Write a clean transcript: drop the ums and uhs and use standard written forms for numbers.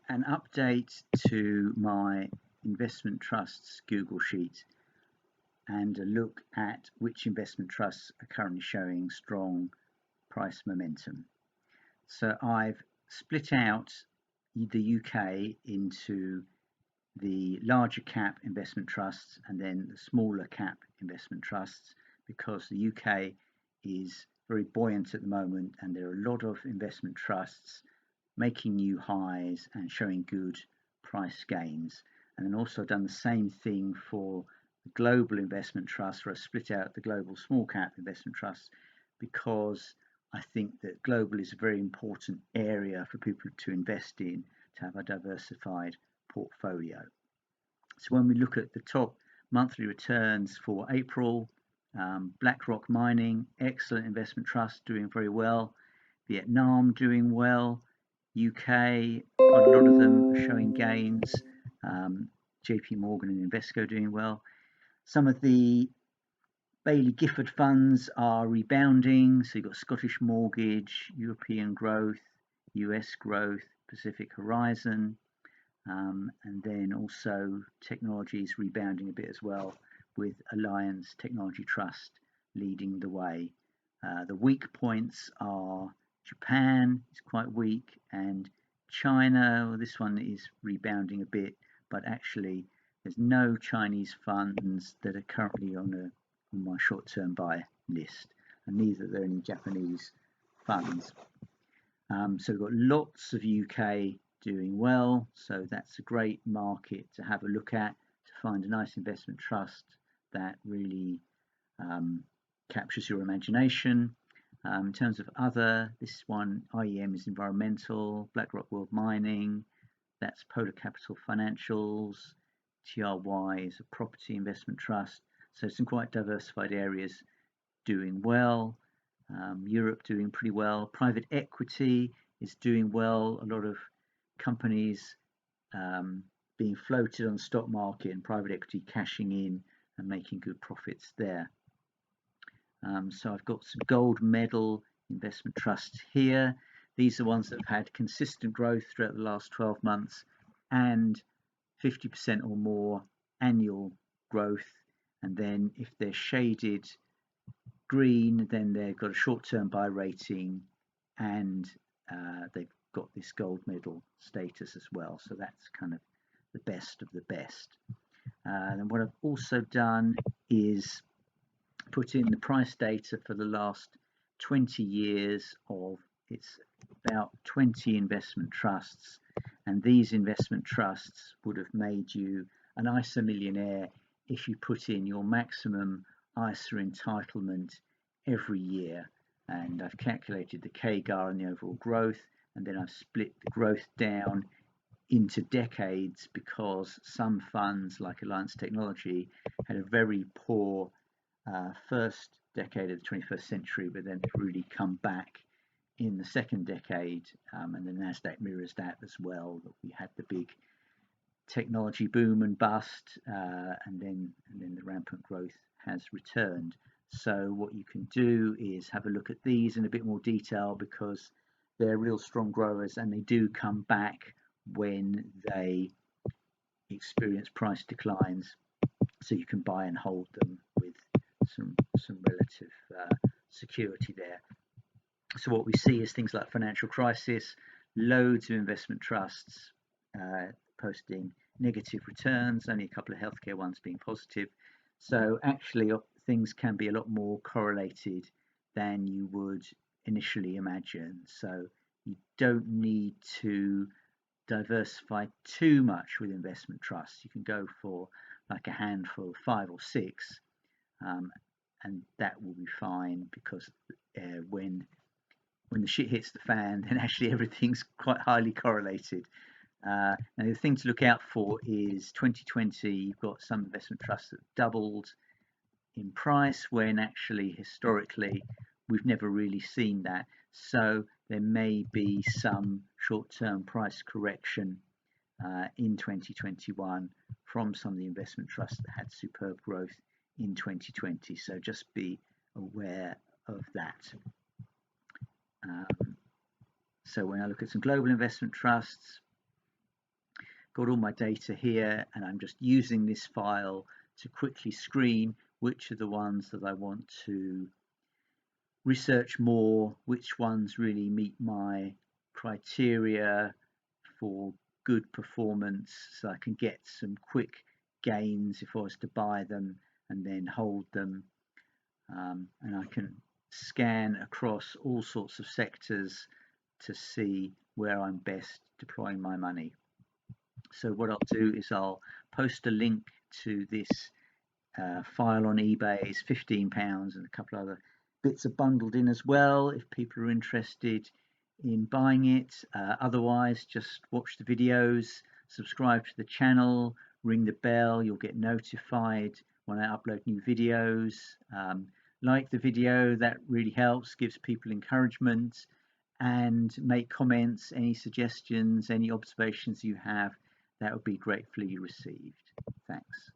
an update to my investment trusts Google Sheet and a look at which investment trusts are currently showing strong price momentum. So I've split out the UK into the larger cap investment trusts and then the smaller cap investment trusts, because the UK is very buoyant at the moment and there are a lot of investment trusts making new highs and showing good price gains. And then also done the same thing for the global investment trust, where I split out the global small cap investment trusts, because I think that global is a very important area for people to invest in, to have a diversified portfolio. So when we look at the top monthly returns for April, Blackrock Mining, excellent investment trust, doing very well. Vietnam doing well. UK, quite a lot of them are showing gains. JP Morgan and Invesco doing well. Some of the Bailey Gifford funds are rebounding. So you've got Scottish Mortgage, European Growth, US Growth, Pacific Horizon, and then also technologies rebounding a bit as well, with Alliance Technology Trust leading the way. The weak points are Japan is quite weak, and China, well, this one is rebounding a bit, but actually there's no Chinese funds that are currently on my short-term buy list, and neither are there any Japanese funds. So we've got lots of UK doing well, so that's a great market to have a look at, to find a nice investment trust that really captures your imagination. In terms of other, this one, IEM is environmental, Blackrock World Mining, that's Polar Capital Financials, TRY is a property investment trust. So some quite diversified areas doing well. Europe doing pretty well. Private equity is doing well. A lot of companies being floated on the stock market and private equity cashing in and making good profits there. So I've got some gold medal investment trusts here. These are ones that have had consistent growth throughout the last 12 months and 50% or more annual growth. And then if they're shaded green, then they've got a short-term buy rating and they've got this gold medal status as well. So that's kind of the best of the best. And what I've also done is put in the price data for the last 20 years of, it's about 20 investment trusts, and these investment trusts would have made you an ISA millionaire if you put in your maximum ISA entitlement every year. And I've calculated the CAGR and the overall growth, and then I've split the growth down into decades, because some funds like Alliance Technology had a very poor first decade of the 21st century, but then they've really come back in the second decade, and the Nasdaq mirrors that as well, that we had the big technology boom and bust, and then the rampant growth has returned. So what you can do is have a look at these in a bit more detail, because they're real strong growers and they do come back when they experience price declines, so you can buy and hold them with some relative security there. So what we see is things like financial crisis, loads of investment trusts posting negative returns, only a couple of healthcare ones being positive. So actually things can be a lot more correlated than you would initially imagine. So you don't need to diversify too much with investment trusts. You can go for like a handful, 5 or 6, and that will be fine, because when the shit hits the fan, then actually everything's quite highly correlated. Now the thing to look out for is 2020, you've got some investment trusts that doubled in price, when actually historically we've never really seen that. So there may be some short-term price correction in 2021 from some of the investment trusts that had superb growth in 2020. So just be aware of that. So when I look at some global investment trusts, got all my data here, and I'm just using this file to quickly screen which are the ones that I want to research more, which ones really meet my criteria for good performance, so I can get some quick gains if I was to buy them and then hold them. And I can scan across all sorts of sectors to see where I'm best deploying my money. So what I'll do is I'll post a link to this file on eBay. Is £15, and a couple other bits are bundled in as well if people are interested in buying it. Otherwise, just watch the videos, subscribe to the channel, ring the bell, you'll get notified when I upload new videos. Like the video, that really helps, gives people encouragement, and make comments, any suggestions, any observations you have, that would be gratefully received. Thanks.